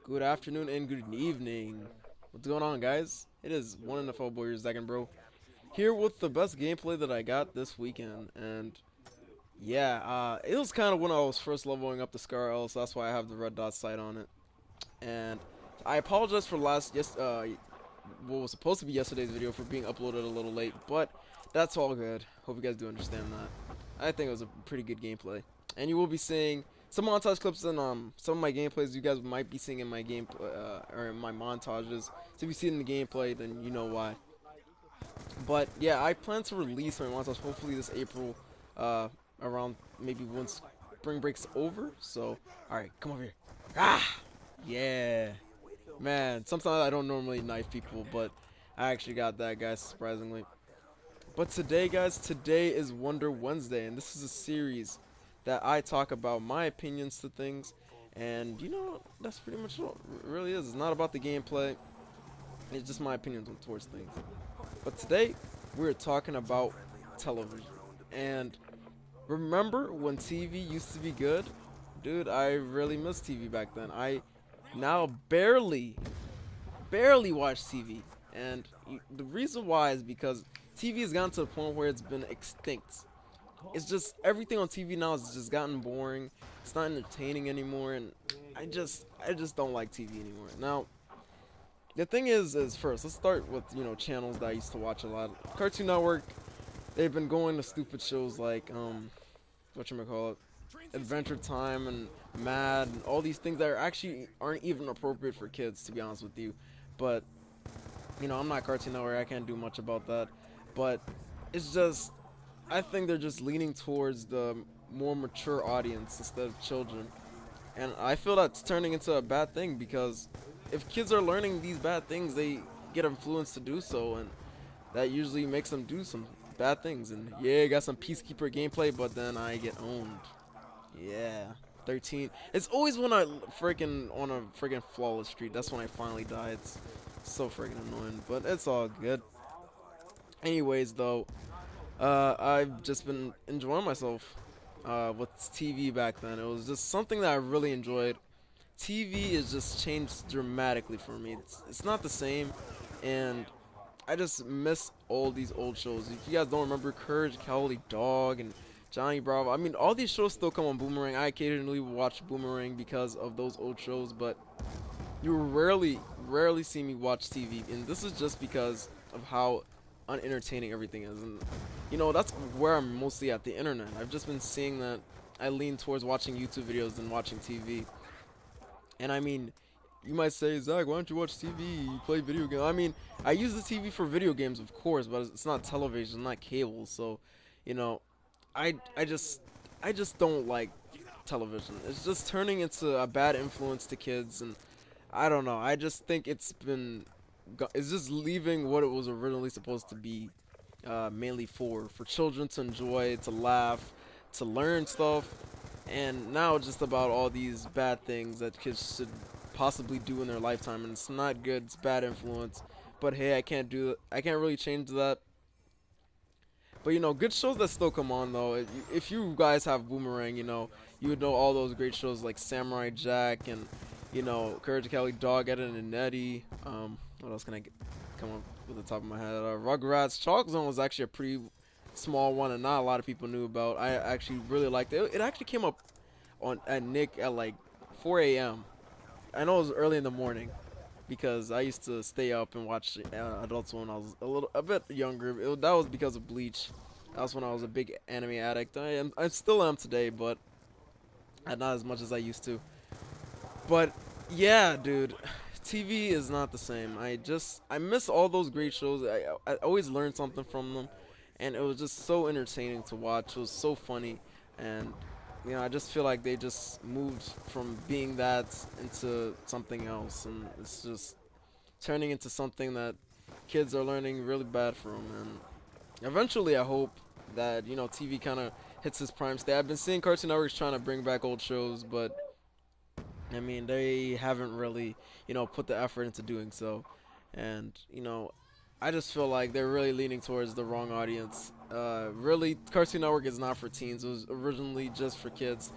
Good afternoon and good evening. What's going on, guys? It is one NFL boy, your zachandbro, here with the best gameplay that I got this weekend. And yeah, it was kind of when I was first leveling up the Scar L, so that's why I have the red dot sight on it. And I apologize for what was supposed to be yesterday's video for being uploaded a little late, but that's all good. Hope you guys do understand that. I think it was a pretty good gameplay, and you will be seeing some montage clips and some of my gameplays you guys might be seeing in my game or in my montages. So if you see it in the gameplay, then you know why. But yeah, I plan to release my montage hopefully this April, around maybe once spring break's over. So all right, come over here. Yeah, man. Sometimes I don't normally knife people, but I actually got that, guys, surprisingly. But today, guys, today is Wonder Wednesday, and this is a series that I talk about my opinions to things, and that's pretty much what it really is. It's not about the gameplay, it's just my opinions towards things. But today, we're talking about television, and remember when TV used to be good? Dude, I really miss TV back then. I now barely watch TV, and the reason why is because TV has gotten to the point where it's been extinct. It's just everything on TV now has just gotten boring. It's not entertaining anymore, and I just don't like TV anymore. Now, the thing is first let's start with channels that I used to watch a lot. Cartoon Network, they've been going to stupid shows like whatchamacallit, Adventure Time and Mad and all these things that aren't even appropriate for kids, to be honest with you. But I'm not Cartoon Network, I can't do much about that. But it's just, I think they're just leaning towards the more mature audience instead of children. And I feel that's turning into a bad thing, because if kids are learning these bad things, they get influenced to do so, and that usually makes them do some bad things. And yeah, got some Peacekeeper gameplay, but then I get owned. Yeah, 13. It's always when I freaking on a freaking flawless streak. That's when I finally die. It's so freaking annoying, but it's all good. Anyways, though, I've just been enjoying myself with TV back then. It was just something that I really enjoyed. TV has just changed dramatically for me. It's not the same, and I just miss all these old shows. If you guys don't remember Courage, Cowardly Dog, and Johnny Bravo, I mean, all these shows still come on Boomerang. I occasionally watch Boomerang because of those old shows, but you rarely see me watch TV, and this is just because of how unentertaining everything is. And that's where I'm mostly at, the internet. I've just been seeing that I lean towards watching YouTube videos than watching TV. And I mean, you might say, Zach, why don't you watch TV? You play video games. I mean, I use the TV for video games, of course, but it's not television, it's not cable. So, I just don't like television. It's just turning into a bad influence to kids, and I don't know. I just think it's just leaving what it was originally supposed to be, mainly for children to enjoy, to laugh, to learn stuff, and now it's just about all these bad things that kids should possibly do in their lifetime, and it's not good. It's bad influence. But hey, I can't really change that. But good shows that still come on though. If you guys have Boomerang, you would know all those great shows like Samurai Jack and Courage the Cowardly Dog, Ed and Eddie. What else can I come up with the top of my head? Rugrats. Chalk Zone was actually a pretty small one, and not a lot of people knew about. I actually really liked it. It actually came up at Nick at like 4 a.m. I know it was early in the morning, because I used to stay up and watch adults when I was a bit younger. That was because of Bleach. That was when I was a big anime addict. I still am today, but not as much as I used to. But yeah, dude, TV is not the same. I miss all those great shows. I always learned something from them, and it was just so entertaining to watch. It was so funny, and I just feel like they just moved from being that into something else, and it's just turning into something that kids are learning really bad from. And eventually, I hope that TV kind of hits its prime state. I've been seeing Cartoon Networks trying to bring back old shows, but I mean, they haven't really put the effort into doing so. And I just feel like they're really leaning towards the wrong audience. Really, Cartoon Network is not for teens. It was originally just for kids.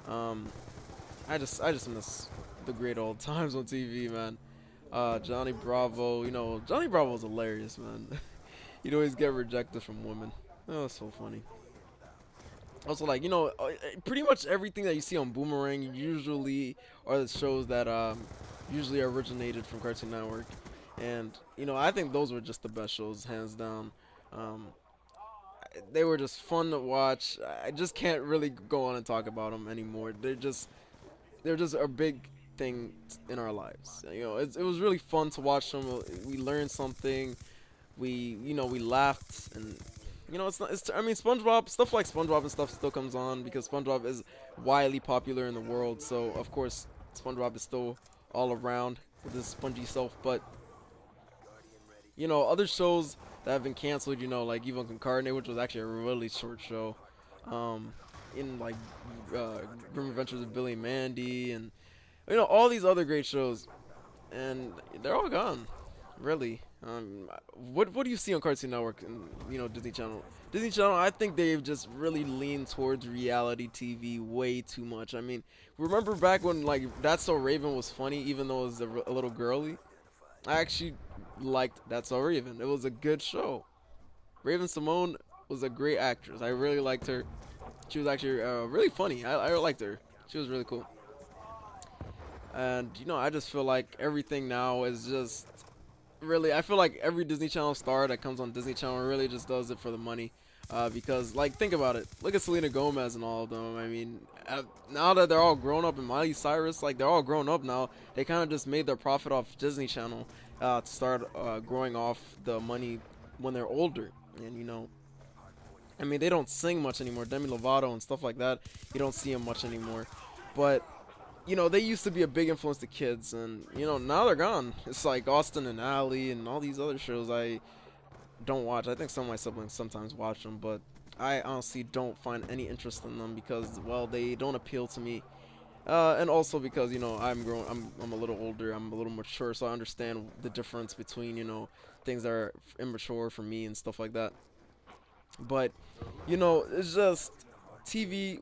I just miss the great old times on TV, man. Johnny Bravo, Johnny Bravo was hilarious, man. He'd always get rejected from women. That was so funny. Also, like, pretty much everything that you see on Boomerang usually are the shows that usually originated from Cartoon Network. And, I think those were just the best shows, hands down. Um, they were just fun to watch. I just can't really go on and talk about them anymore. They're just a big thing in our lives. It was really fun to watch them. We learned something. We laughed, and I mean, SpongeBob, stuff like SpongeBob and stuff still comes on because SpongeBob is widely popular in the world. So of course, SpongeBob is still all around with his spongy self. But other shows that have been canceled, like Evil Incarnate, which was actually a really short show. In like Grim Adventures of Billy and Mandy, and all these other great shows, and they're all gone, really. What do you see on Cartoon Network and Disney Channel? Disney Channel, I think they've just really leaned towards reality TV way too much. I mean, remember back when like That's So Raven was funny, even though it was a little girly. I actually liked That's So Raven. It was a good show. Raven Simone was a great actress. I really liked her. She was actually really funny. I liked her. She was really cool. And I just feel like everything now is just really. I feel like every Disney Channel star that comes on Disney Channel really just does it for the money. Because like think about it. Look at Selena Gomez and all of them. I mean, now that they're all grown up, and Miley Cyrus, like they're all grown up now. They kind of just made their profit off Disney Channel to start growing off the money when they're older. And I mean, they don't sing much anymore. Demi Lovato and stuff like that, you don't see them much anymore. But they used to be a big influence to kids, and now they're gone. It's like Austin and Ally and all these other shows I don't watch. I think some of my siblings sometimes watch them, but I honestly don't find any interest in them because, well, they don't appeal to me. And also because I'm a little older, I'm a little mature, so I understand the difference between things that are immature for me and stuff like that. But it's just TV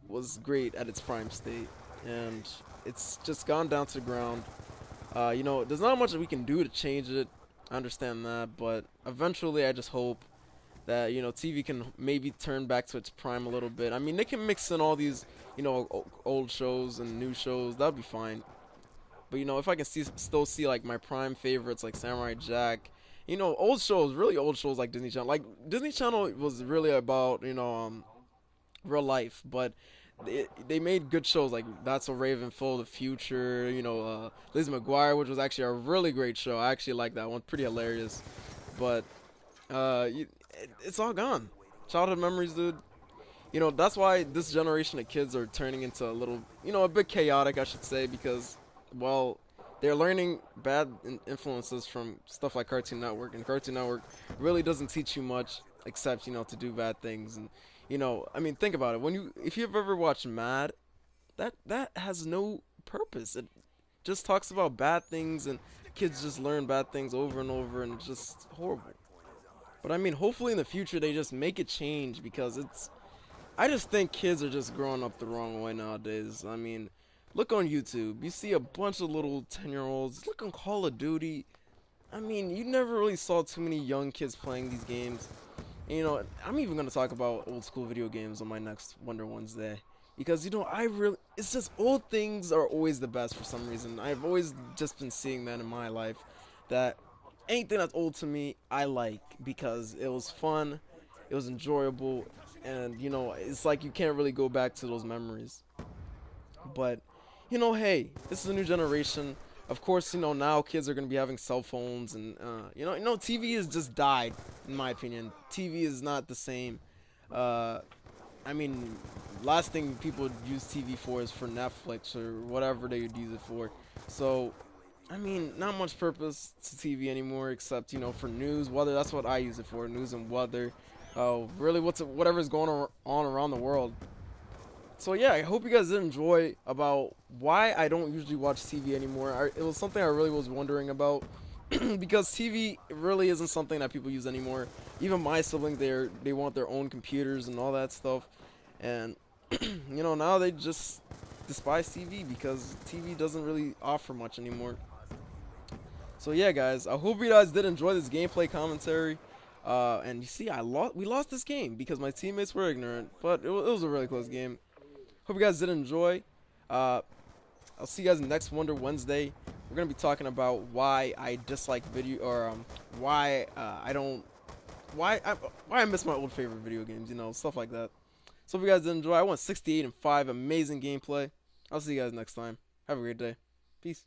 was great at its prime state, and it's just gone down to the ground. There's not much that we can do to change it. I understand that, but eventually I just hope that TV can maybe turn back to its prime a little bit. I mean, they can mix in all these old shows and new shows. That'd be fine. But if I can still see like my prime favorites like Samurai Jack, old shows, really old shows like Disney Channel. Like Disney Channel was really about real life, but they made good shows like That's So Raven, Full of the Future, Lizzie McGuire, which was actually a really great show. I actually like that one, pretty hilarious. But it's all gone. Childhood memories, dude. That's why this generation of kids are turning into a little, a bit chaotic, I should say, because, well, they're learning bad influences from stuff like Cartoon Network, and Cartoon Network really doesn't teach you much except, to do bad things. And, I mean, think about it. If you've ever watched Mad, that has no purpose. It just talks about bad things, and kids just learn bad things over and over, and it's just horrible. But I mean, hopefully in the future they just make it change, because I just think kids are just growing up the wrong way nowadays. I mean, look on YouTube. You see a bunch of little 10-year-olds. Look on Call of Duty. I mean, you never really saw too many young kids playing these games. And, I'm even going to talk about old school video games on my next Wonder Wednesday. Because, it's just old things are always the best for some reason. I've always just been seeing that in my life. That anything that's old to me, I like. Because it was fun, it was enjoyable, and, it's like you can't really go back to those memories. But, hey, this is a new generation. Of course, now kids are going to be having cell phones, and, TV has just died, in my opinion. TV is not the same. I mean, last thing people use TV for is for Netflix or whatever they would use it for. So, I mean, not much purpose to TV anymore except, for news, weather. That's what I use it for, news and weather. Really, whatever's going on around the world. So yeah, I hope you guys did enjoy about why I don't usually watch TV anymore. It was something I really was wondering about because TV really isn't something that people use anymore. Even my siblings, they want their own computers and all that stuff, and now they just despise TV because TV doesn't really offer much anymore. So yeah, guys, I hope you guys did enjoy this gameplay commentary. And you see, we lost this game because my teammates were ignorant, but it was a really close game. Hope you guys did enjoy. I'll see you guys next Wonder Wednesday. We're gonna be talking about why I dislike video, or why I miss my old favorite video games, you know, stuff like that. So if you guys did enjoy, I went 68 and 5, amazing gameplay. I'll see you guys next time. Have a great day. Peace.